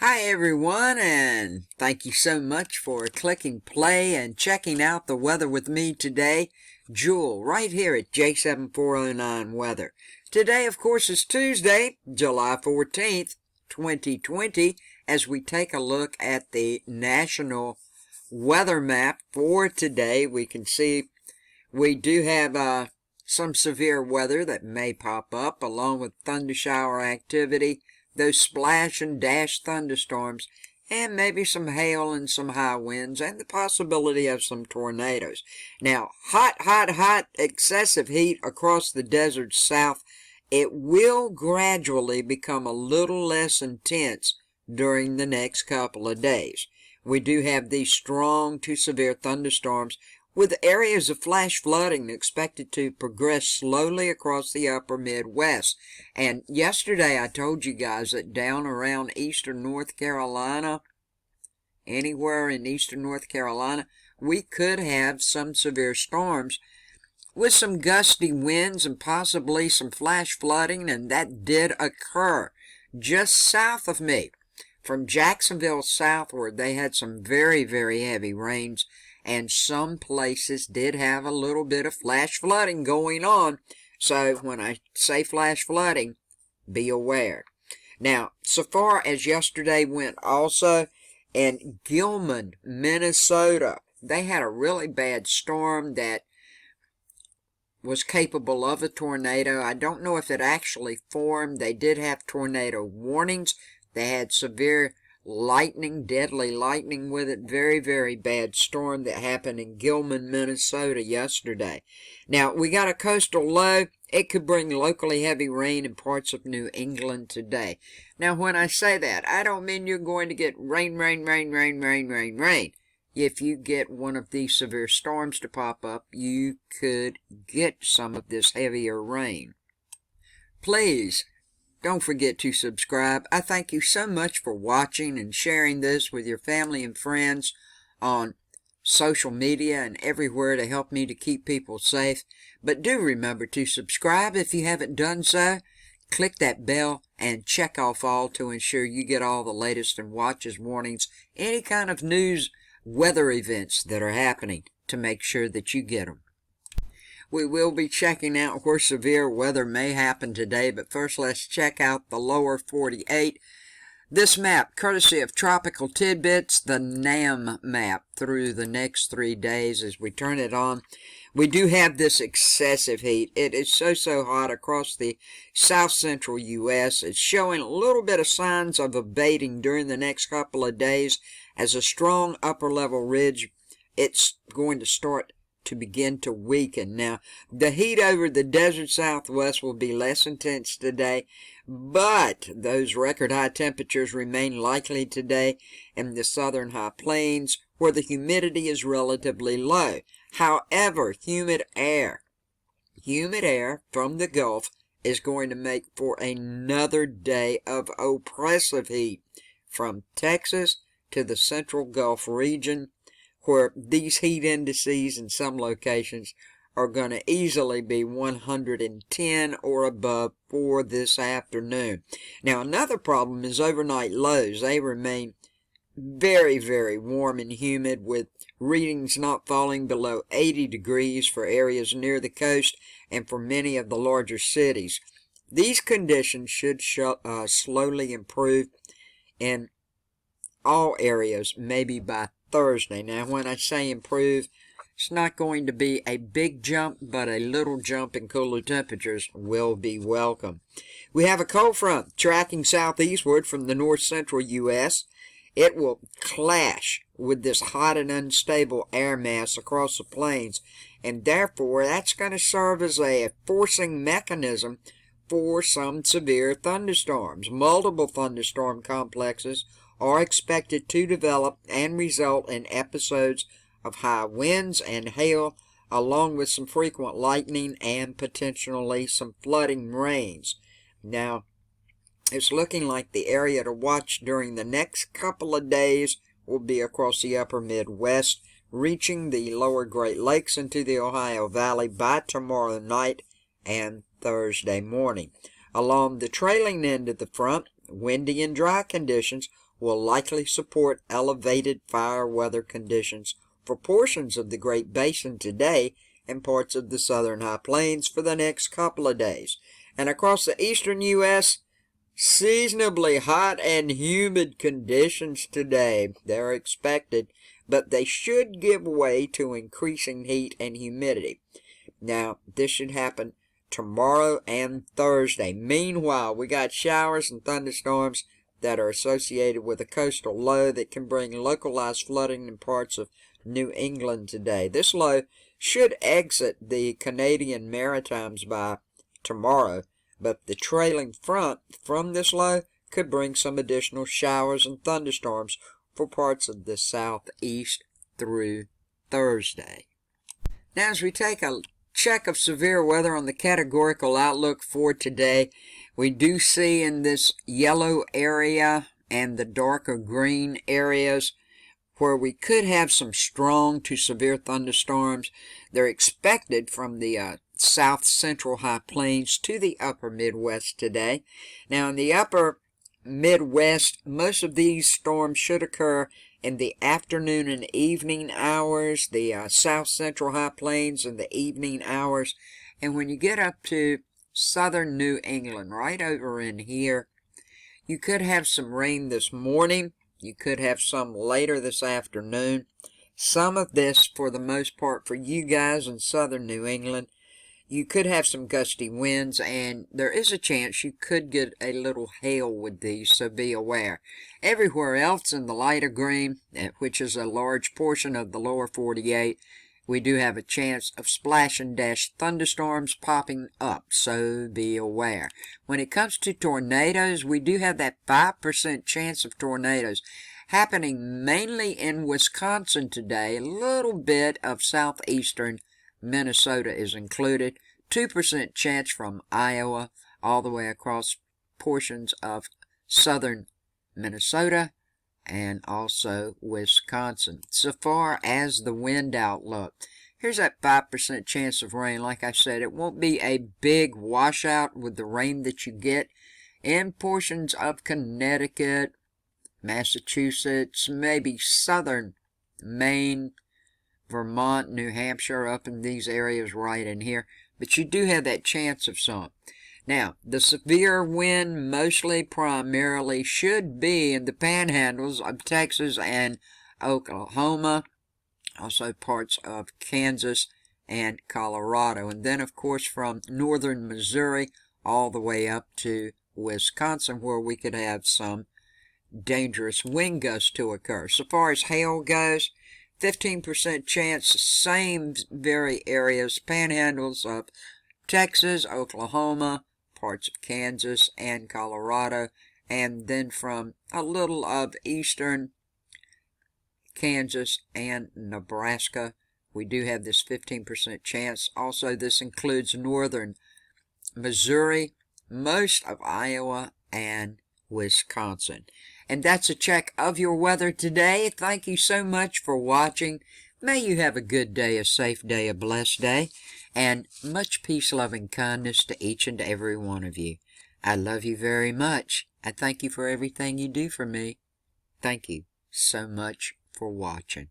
Hi everyone, and thank you so much for clicking play and checking out the weather with me today. Jewel, right here at J7409 Weather. Today, of course, is Tuesday, July 14th, 2020, as we take a look at the national weather map for today. We can see we do have some severe weather that may pop up, along with thundershower activity, those splash and dash thunderstorms, and maybe some hail and some high winds, and the possibility of some tornadoes. Now, hot, excessive heat across the desert south. It will gradually become a little less intense during the next couple of days. We do have these strong to severe thunderstorms with areas of flash flooding expected to progress slowly across the upper Midwest. And yesterday I told you guys that down around eastern North Carolina, anywhere in eastern North Carolina, we could have some severe storms with some gusty winds and possibly some flash flooding, and that did occur just south of me. From Jacksonville southward, they had some very, very heavy rains, and some places did have a little bit of flash flooding going on. So when I say flash flooding, be aware. Now, so far as yesterday went also, in Gilman, Minnesota, they had a really bad storm that was capable of a tornado. I don't know if it actually formed. They did have tornado warnings. They had severe lightning, deadly lightning with it. Very, very bad storm that happened in Gilman, Minnesota yesterday. Now, we got a coastal low. It could bring locally heavy rain in parts of New England today. Now, when I say that, I don't mean you're going to get rain. If you get one of these severe storms to pop up, you could get some of this heavier rain. Please don't forget to subscribe. I thank you so much for watching and sharing this with your family and friends on social media and everywhere to help me to keep people safe. But do remember to subscribe if you haven't done so. Click that bell and check off all to ensure you get all the latest and watches, warnings, any kind of news, weather events that are happening, to make sure that you get them. We will be checking out where severe weather may happen today, but first let's check out the lower 48. This map, courtesy of Tropical Tidbits, the NAM map through the next 3 days. As we turn it on, we do have this excessive heat. It is so hot across the south-central U.S. It's showing a little bit of signs of abating during the next couple of days as a strong upper-level ridge. It's going to start to begin to weaken. Now, the heat over the desert southwest will be less intense today, but those record high temperatures remain likely today in the southern high plains, where the humidity is relatively low. However, humid air from the Gulf is going to make for another day of oppressive heat from Texas to the central Gulf region, where these heat indices in some locations are going to easily be 110 or above for this afternoon. Now, another problem is overnight lows. They remain very, very warm and humid, with readings not falling below 80 degrees for areas near the coast and for many of the larger cities. These conditions should slowly improve in all areas, maybe by Thursday. Now, when I say improve, it's not going to be a big jump, but a little jump in cooler temperatures will be welcome. We have a cold front tracking southeastward from the north-central U.S. It will clash with this hot and unstable air mass across the plains, and therefore that's going to serve as a forcing mechanism for some severe thunderstorms. Multiple thunderstorm complexes are expected to develop and result in episodes of high winds and hail, along with some frequent lightning and potentially some flooding rains. Now, it's looking like the area to watch during the next couple of days will be across the upper Midwest, reaching the lower Great Lakes into the Ohio Valley by tomorrow night and Thursday morning. Along the trailing end of the front, windy and dry conditions will likely support elevated fire weather conditions for portions of the Great Basin today and parts of the southern high plains for the next couple of days. And across the eastern U.S., seasonably hot and humid conditions today. They're expected, but they should give way to increasing heat and humidity. Now, this should happen tomorrow and Thursday. Meanwhile, we got showers and thunderstorms that are associated with a coastal low that can bring localized flooding in parts of New England today. This low should exit the Canadian Maritimes by tomorrow, but the trailing front from this low could bring some additional showers and thunderstorms for parts of the southeast through Thursday. Now, as we take a check of severe weather on the categorical outlook for today, we do see in this yellow area and the darker green areas where we could have some strong to severe thunderstorms. They're expected from the south central high plains to the upper Midwest today. Now, in the upper Midwest, most of these storms should occur in the afternoon and evening hours, the south central high plains in the evening hours. And when you get up to southern New England, right over in here, you could have some rain this morning. You could have some later this afternoon. Some of this, for the most part, for you guys in southern New England, you could have some gusty winds, and there is a chance you could get a little hail with these, so be aware. Everywhere else in the lighter green, which is a large portion of the lower 48, we do have a chance of splash and dash thunderstorms popping up, so be aware. When it comes to tornadoes, we do have that 5% chance of tornadoes happening mainly in Wisconsin today. A little bit of southeastern Minnesota is included. 2% chance from Iowa all the way across portions of southern Minnesota and also Wisconsin. So far as the wind outlook, here's that 5% chance of rain. Like I said, it won't be a big washout with the rain that you get in portions of Connecticut, Massachusetts, maybe southern Maine, Vermont, New Hampshire, up in these areas right in here. But you do have that chance of some. Now, the severe wind mostly primarily should be in the panhandles of Texas and Oklahoma, also parts of Kansas and Colorado. And then, of course, from northern Missouri all the way up to Wisconsin, where we could have some dangerous wind gusts to occur. So far as hail goes, 15% chance, same very areas, panhandles of Texas, Oklahoma, parts of Kansas and Colorado, and then from a little of eastern Kansas and Nebraska, we do have this 15% chance. Also, this includes northern Missouri, most of Iowa, and Wisconsin. And that's a check of your weather today. Thank you so much for watching. May you have a good day, a safe day, a blessed day, and much peace, love, and kindness to each and every one of you. I love you very much. I thank you for everything you do for me. Thank you so much for watching.